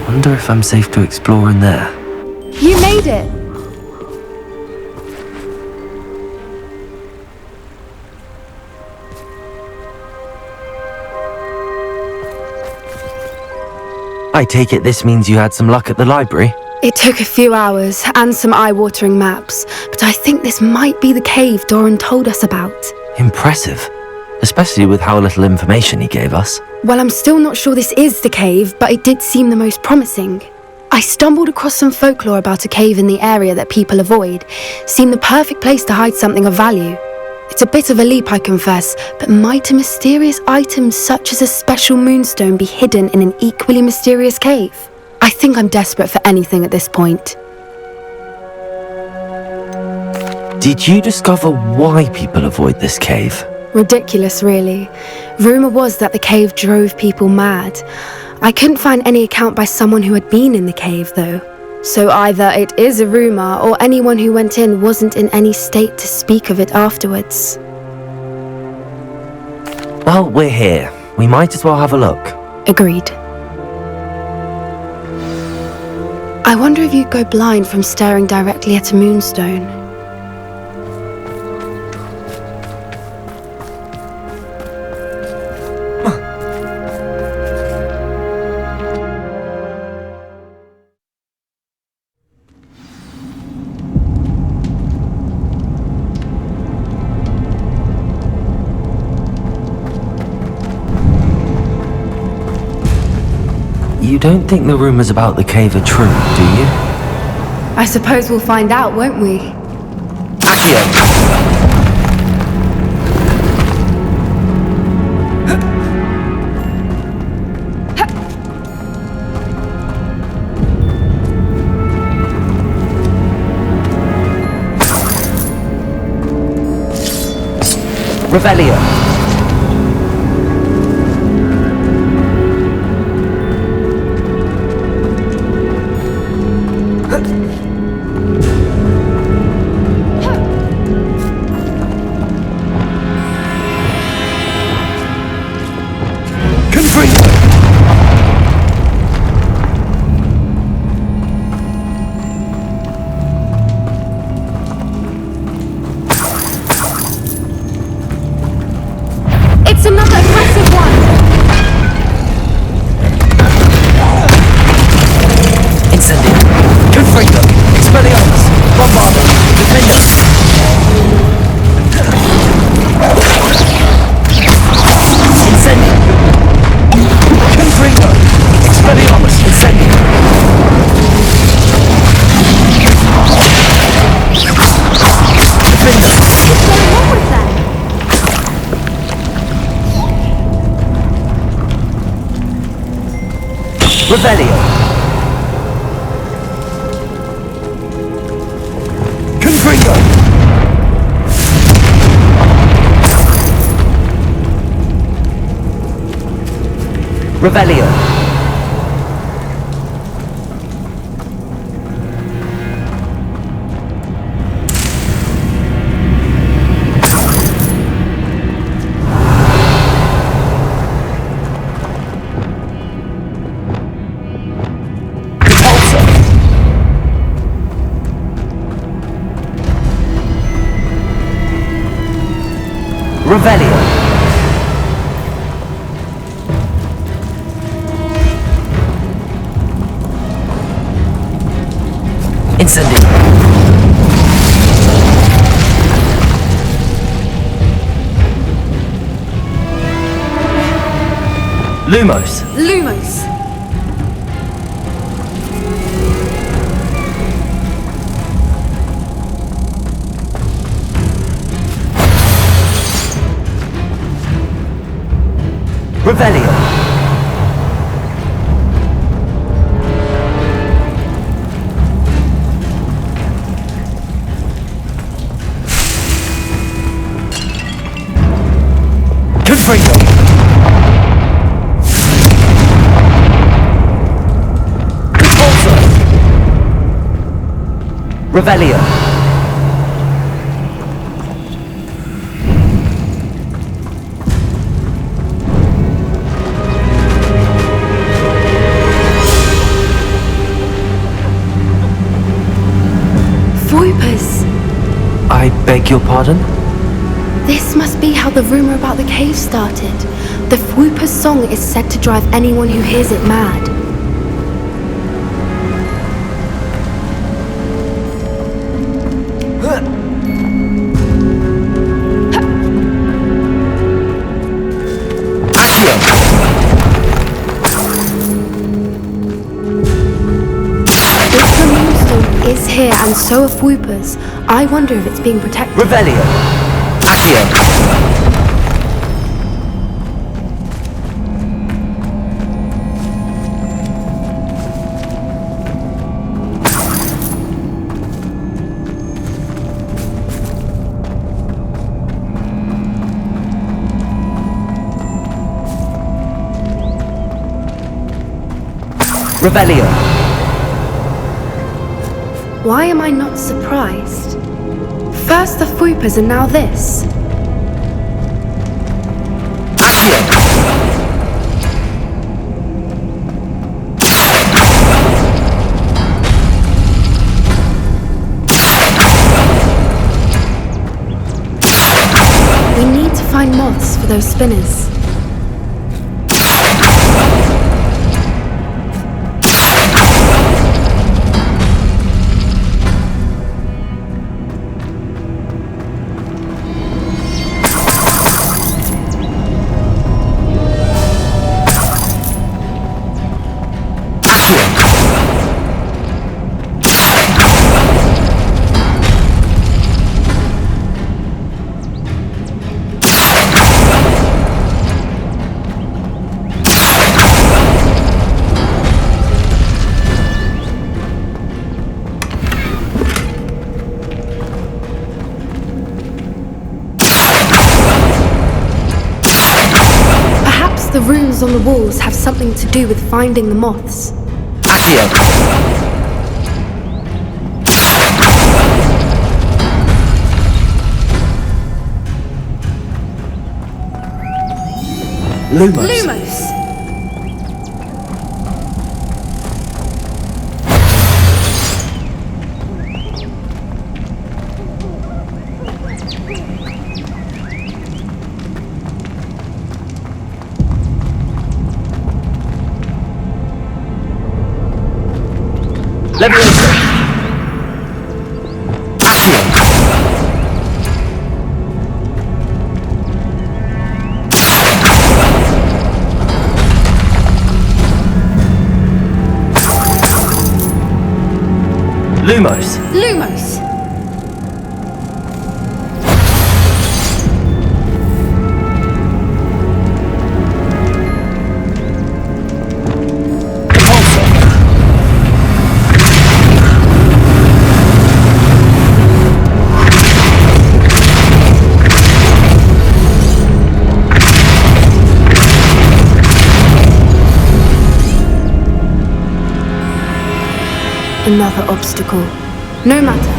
Wonder if I'm safe to explore in there. You made it! I take it this means you had some luck at the library? It took a few hours and some eye-watering maps, but I think this might be the cave Doran told us about. Impressive. Especially with how little information he gave us. Well, I'm still not sure this is the cave, but it did seem the most promising. I stumbled across some folklore about a cave in the area that people avoid. Seemed the perfect place to hide something of value. It's a bit of a leap, I confess, but might a mysterious item such as a special moonstone be hidden in an equally mysterious cave? I think I'm desperate for anything at this point. Did you discover why people avoid this cave? Ridiculous, really. Rumour was that the cave drove people mad. I couldn't find any account by someone who had been in the cave, though. So either it is a rumour, or anyone who went in wasn't in any state to speak of it afterwards. Well, we're here. We might as well have a look. Agreed. I wonder if you'd go blind from staring directly at a moonstone. You don't think the rumours about the cave are true, do you? I suppose we'll find out, won't we? Accio! Revelio! It's another aggressive one! Incendio! Confringo! Expelliarmus! Bombardo! Defender! Incendio! Confringo! Expelliarmus! Incendio! Defender! What's going on with that? Revelio! Confringo! Revelio! Revelio! Incendio! Lumos! Lumos! Revelio! Confringo! Repulsor! Revelio! beg your pardon? This must be how the rumor about the cave started. The Whooper's song is said to drive anyone who hears it mad. If the moonstone is here and so are Whoopers, I wonder if it's being protected. Revelio. Accio. Revelio. Why am I not surprised? First the Whoopers and now this. Accio. We need to find moths for those spinners. The runes on the walls have something to do with finding the moths. Accio. Lumos. Lumos! Leviosa. Accio. Lumos. Lumos! Another obstacle. No matter.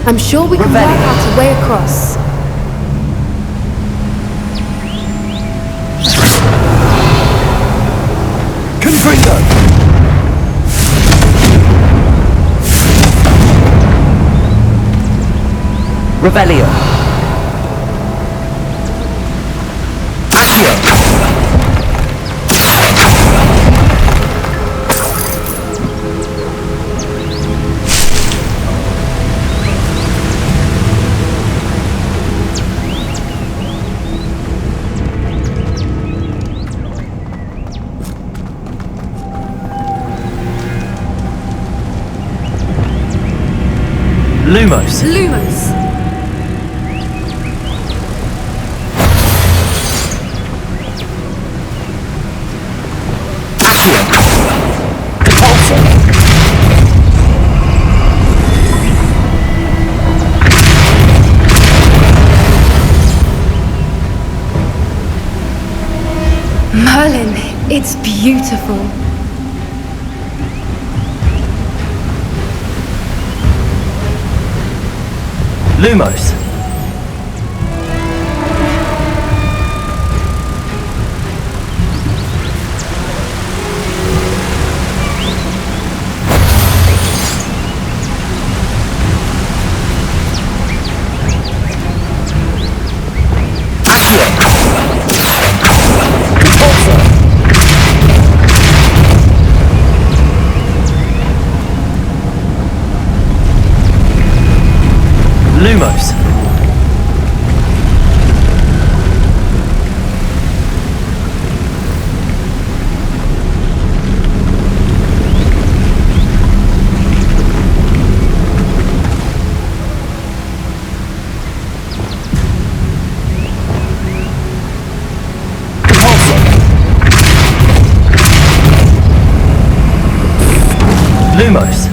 I'm sure we can work out a way across. Confringo. Revelio. Accio. Lumos. Lumos! Accio. Repulsor. Merlin, it's beautiful. Lumos. Lumos.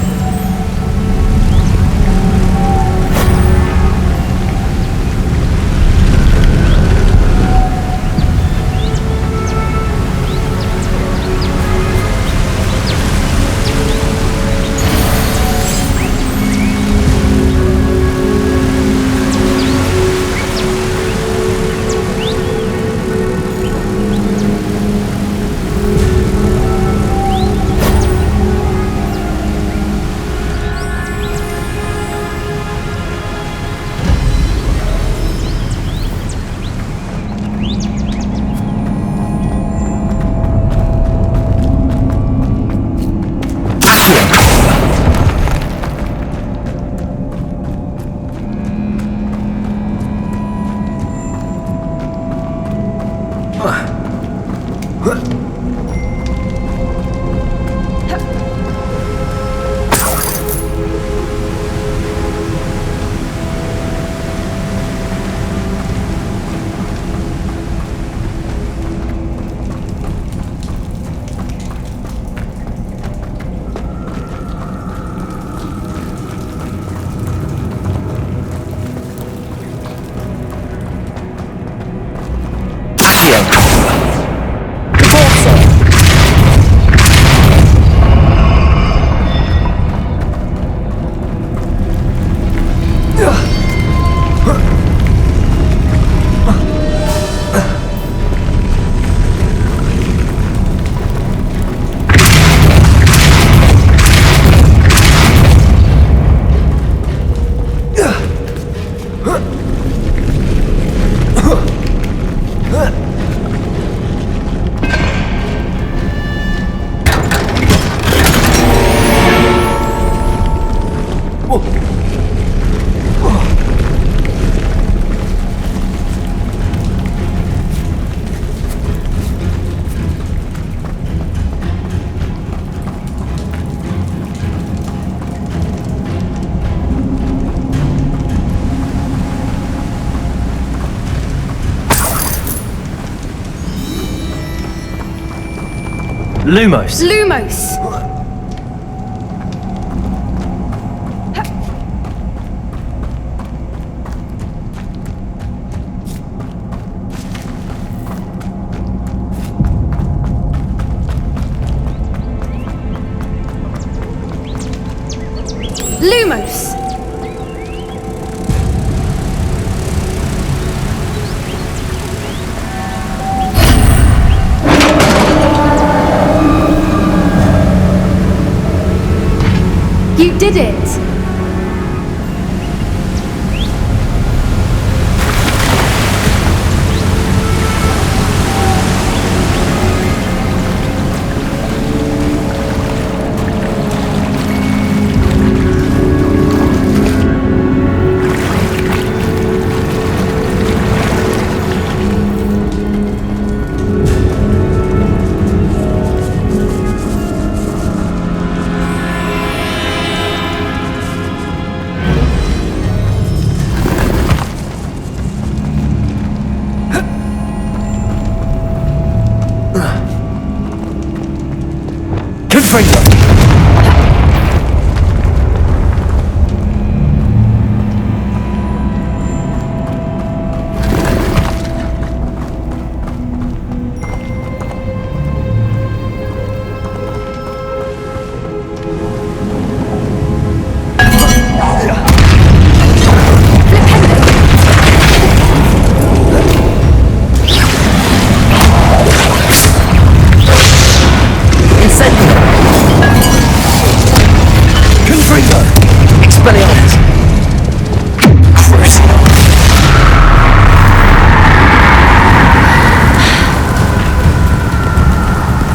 Lumos. Lumos! Lumos! You did it!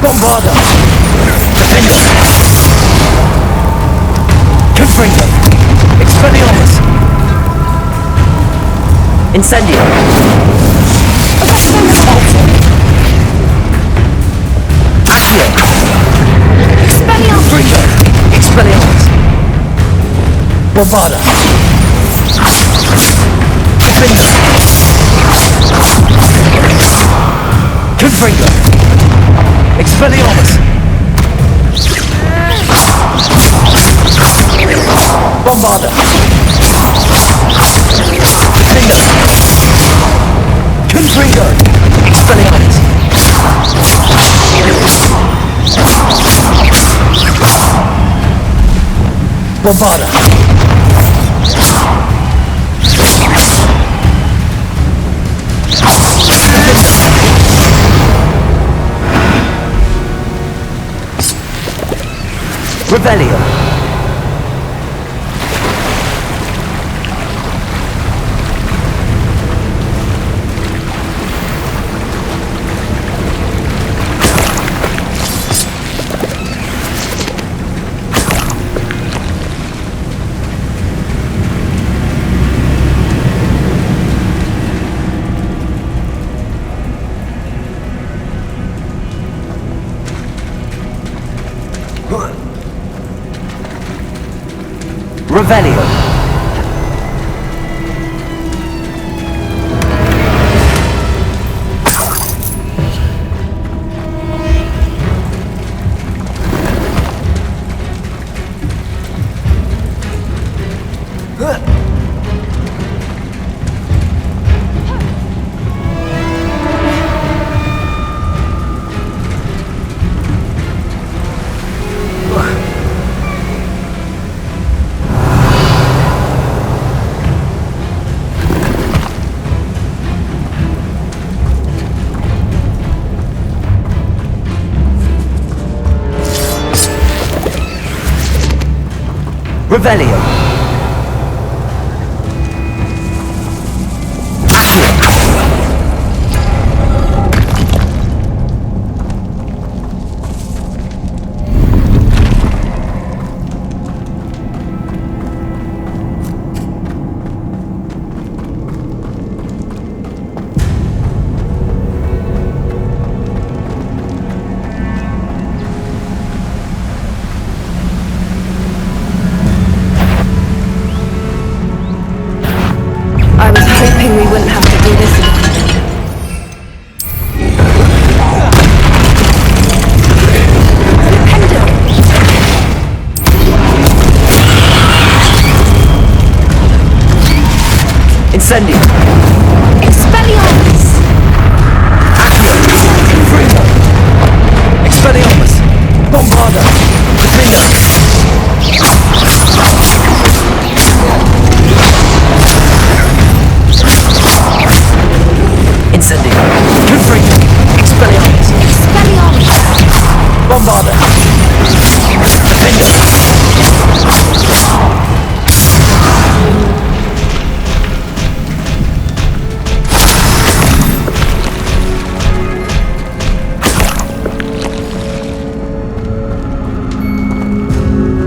Bombarda! Defender! Confringo! Expelliarmus! Incendio! Accio! Confringo! Expelliarmus! Bombarda! Defender! Confringo! Expelliarmus! Bombarda! Defender! Confringo! Expelliarmus! Bombarda! Revelio! Revelio! Revelio! Hoping we wouldn't have to do this again. Incendio! Expelliarmus! Accio! Confringo! Expelliarmus! Bombarda! Defender! Incendio! Confringo! Expelliarmus! Expelliarmus! Bombarda! Defender!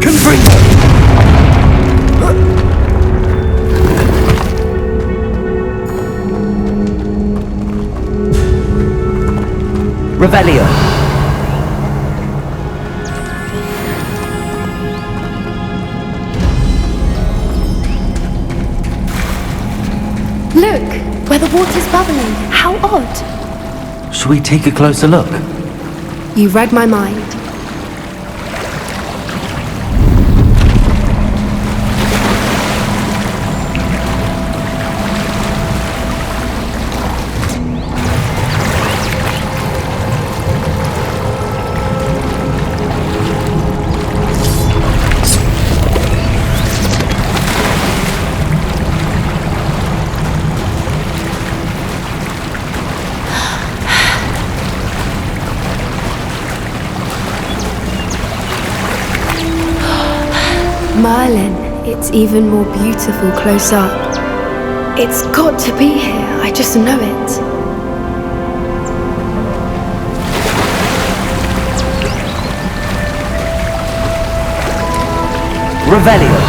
Confringo! Revelio! Look, where the water's bubbling. How odd. Shall we take a closer look? You read my mind. Merlin, it's even more beautiful close up. It's got to be here, I just know it. Revelio!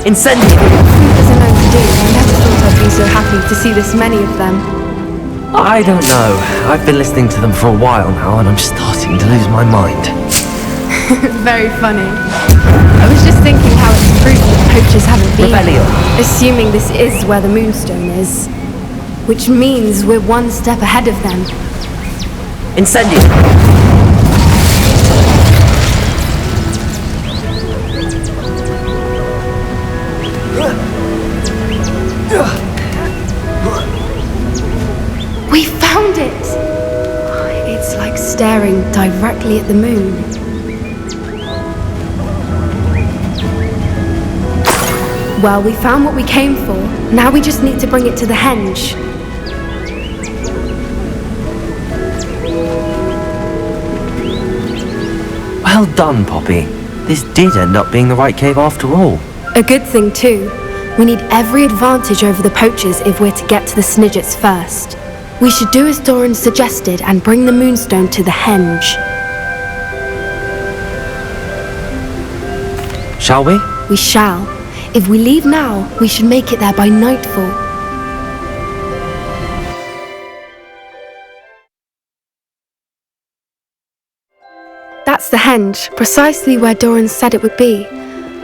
Incendio! As a known to do, I never thought I'd be so happy to see this many of them. I don't know. I've been listening to them for a while now and I'm starting to lose my mind. Very funny. I was just thinking how it's proof that poachers haven't been Revelio. assuming this is where the moonstone is. Which means we're one step ahead of them. Incendio! staring directly at the moon. Well, we found what we came for. Now we just need to bring it to the henge. Well done, Poppy. This did end up being the right cave after all. A good thing too. We need every advantage over the poachers if we're to get to the Snidgets first. We should do as Doran suggested and bring the moonstone to the henge. Shall we? We shall. If we leave now, we should make it there by nightfall. That's the henge, precisely where Doran said it would be.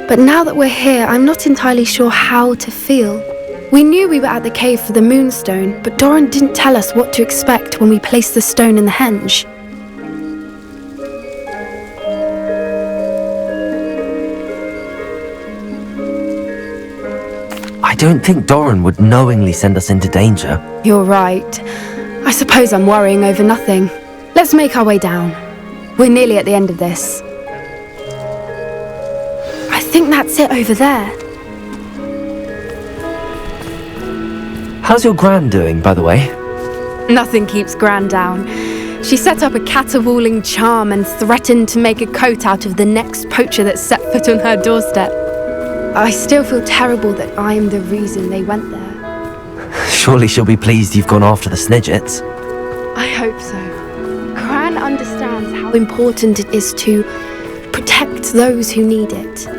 But now that we're here, I'm not entirely sure how to feel. We knew we were at the cave for the moonstone, but Doran didn't tell us what to expect when we placed the stone in the henge. I don't think Doran would knowingly send us into danger. You're right. I suppose I'm worrying over nothing. Let's make our way down. We're nearly at the end of this. I think that's it over there. How's your Gran doing, by the way? Nothing keeps Gran down. She set up a caterwauling charm and threatened to make a coat out of the next poacher that set foot on her doorstep. I still feel terrible that I'm the reason they went there. Surely she'll be pleased you've gone after the Snidgets. I hope so. Gran understands how important it is to protect those who need it.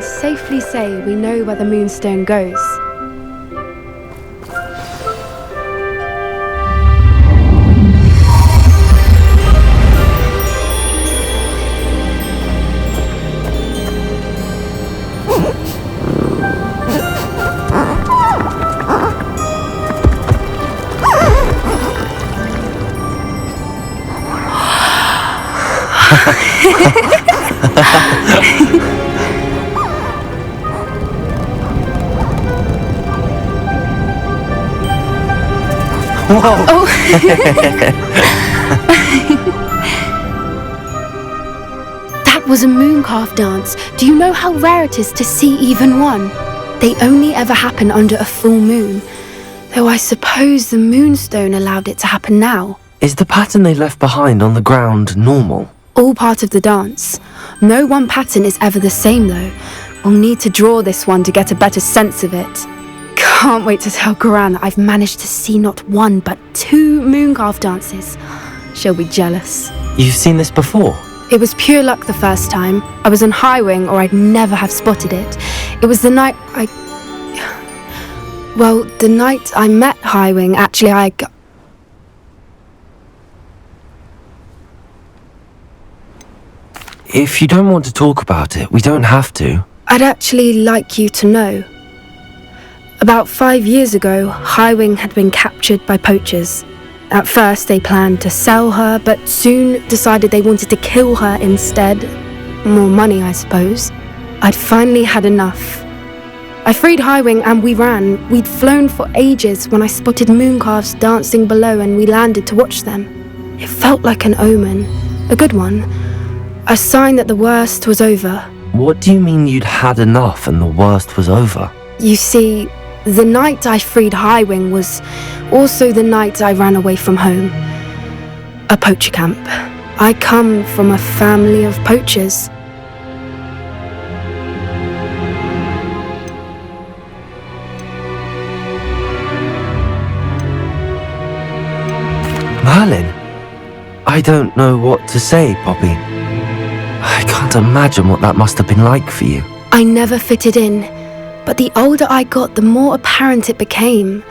Safely say we know where the moonstone goes. Whoa! Oh. That was a mooncalf dance. Do you know how rare it is to see even one? They only ever happen under a full moon. Though I suppose the moonstone allowed it to happen now. Is the pattern they left behind on the ground normal? All part of the dance. No one pattern is ever the same though. We'll need to draw this one to get a better sense of it. Can't wait to tell Gran that I've managed to see not one but 2 mooncalf dances. She'll be jealous. You've seen this before? It was pure luck the first time. I was on Highwing or I'd never have spotted it. It was the night the night I met Highwing, actually If you don't want to talk about it, we don't have to. I'd actually like you to know. About 5 years ago, Highwing had been captured by poachers. At first they planned to sell her, but soon decided they wanted to kill her instead. More money, I suppose. I'd finally had enough. I freed Highwing and we ran. We'd flown for ages when I spotted mooncalves dancing below and we landed to watch them. It felt like an omen. A good one. A sign that the worst was over. What do you mean you'd had enough and the worst was over? You see, the night I freed Highwing was also the night I ran away from home. A poacher camp. I come from a family of poachers. Merlin? I don't know what to say, Poppy. I can't imagine what that must have been like for you. I never fitted in, but the older I got, the more apparent it became.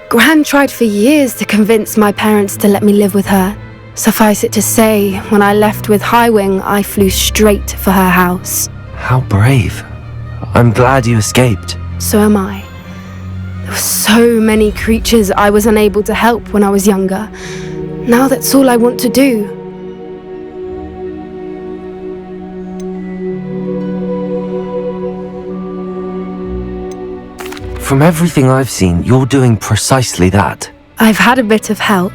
Gran tried for years to convince my parents to let me live with her. Suffice it to say, when I left with Highwing, I flew straight for her house. How brave. I'm glad you escaped. So am I. The So many creatures I was unable to help when I was younger. Now that's all I want to do. From everything I've seen, you're doing precisely that. I've had a bit of help.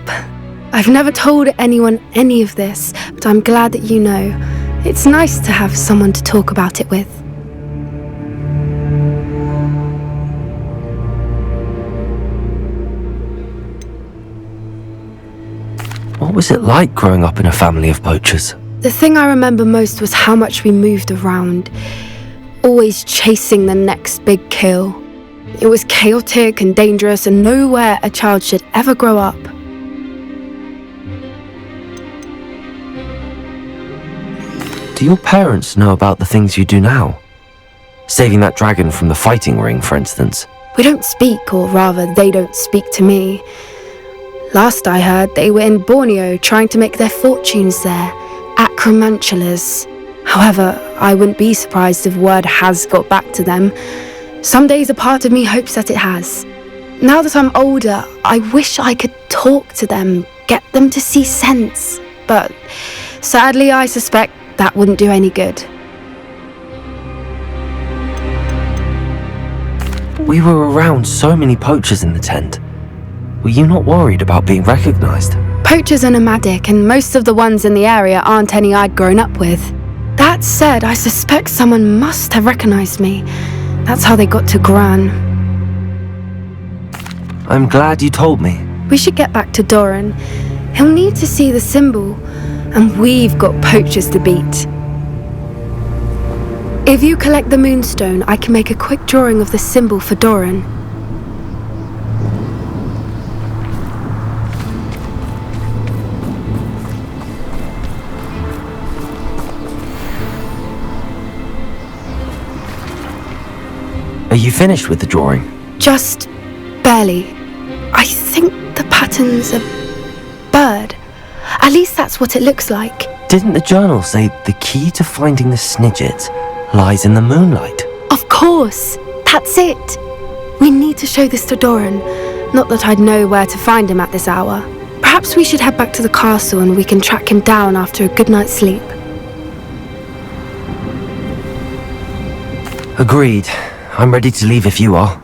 I've never told anyone any of this, but I'm glad that you know. It's nice to have someone to talk about it with. What was it like growing up in a family of poachers? The thing I remember most was how much we moved around, always chasing the next big kill. It was chaotic and dangerous, and nowhere a child should ever grow up. Do your parents know about the things you do now? Saving that dragon from the fighting ring, for instance. We don't speak, or rather, they don't speak to me. Last I heard, they were in Borneo trying to make their fortunes there, acromantulas. However, I wouldn't be surprised if word has got back to them. Some days a part of me hopes that it has. Now that I'm older, I wish I could talk to them, get them to see sense. But sadly, I suspect that wouldn't do any good. We were around so many poachers in the tent. Were you not worried about being recognized? Poachers are nomadic, and most of the ones in the area aren't any I'd grown up with. That said, I suspect someone must have recognized me. That's how they got to Gran. I'm glad you told me. We should get back to Doran. He'll need to see the symbol, and we've got poachers to beat. If you collect the moonstone, I can make a quick drawing of the symbol for Doran. Are you finished with the drawing? Just barely. I think the pattern's a bird. At least that's what it looks like. Didn't the journal say the key to finding the Snidget lies in the moonlight? Of course! That's it! We need to show this to Doran. Not that I'd know where to find him at this hour. Perhaps we should head back to the castle and we can track him down after a good night's sleep. Agreed. I'm ready to leave if you are.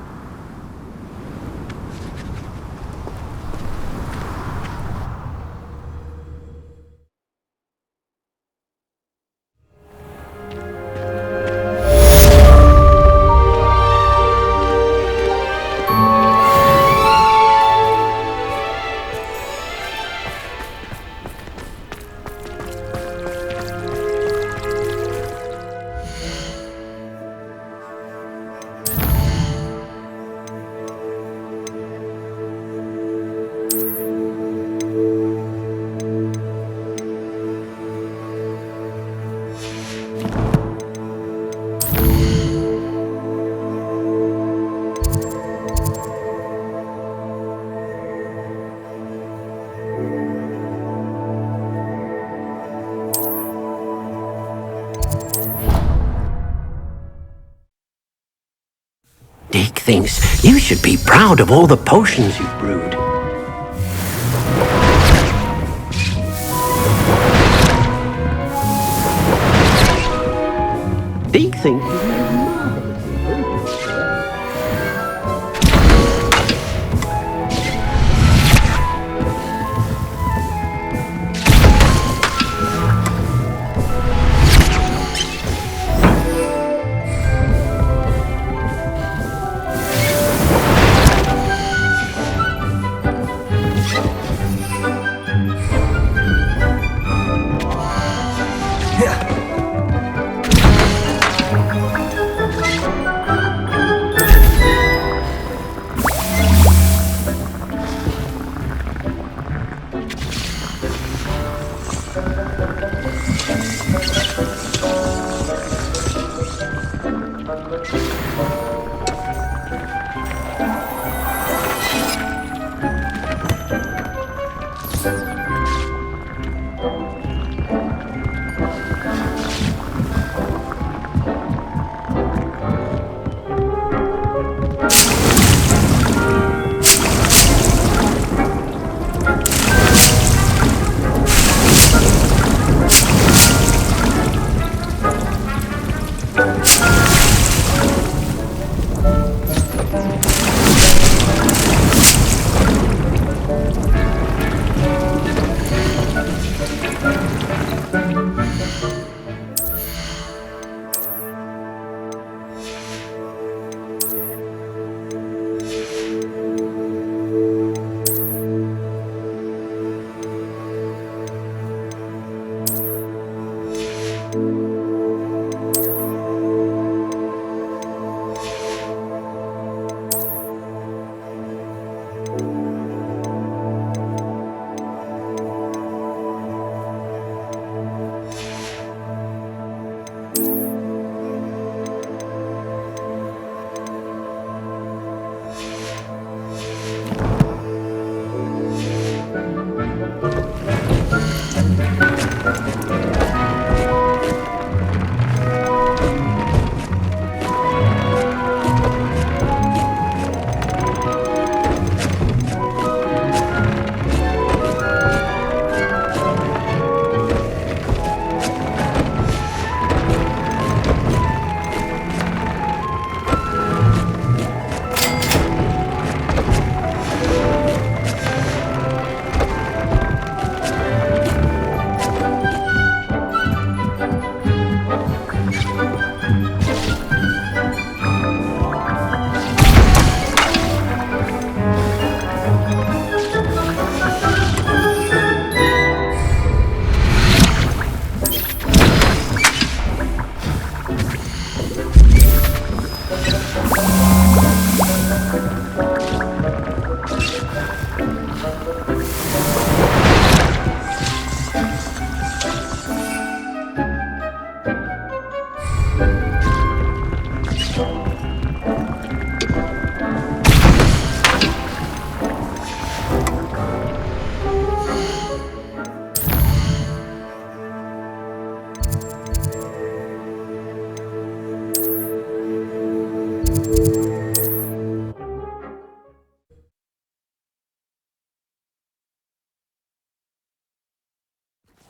Deke thinks you should be proud of all the potions you've brewed. Deke thinks you've made marvelous.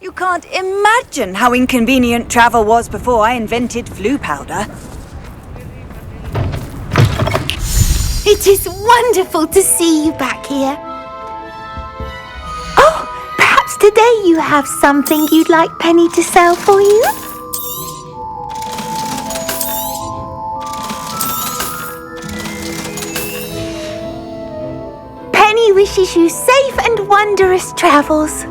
You can't imagine how inconvenient travel was before I invented flu powder. It is wonderful to see you back here. Oh, perhaps today you have something you'd like Penny to sell for you? Penny wishes you safe and wondrous travels.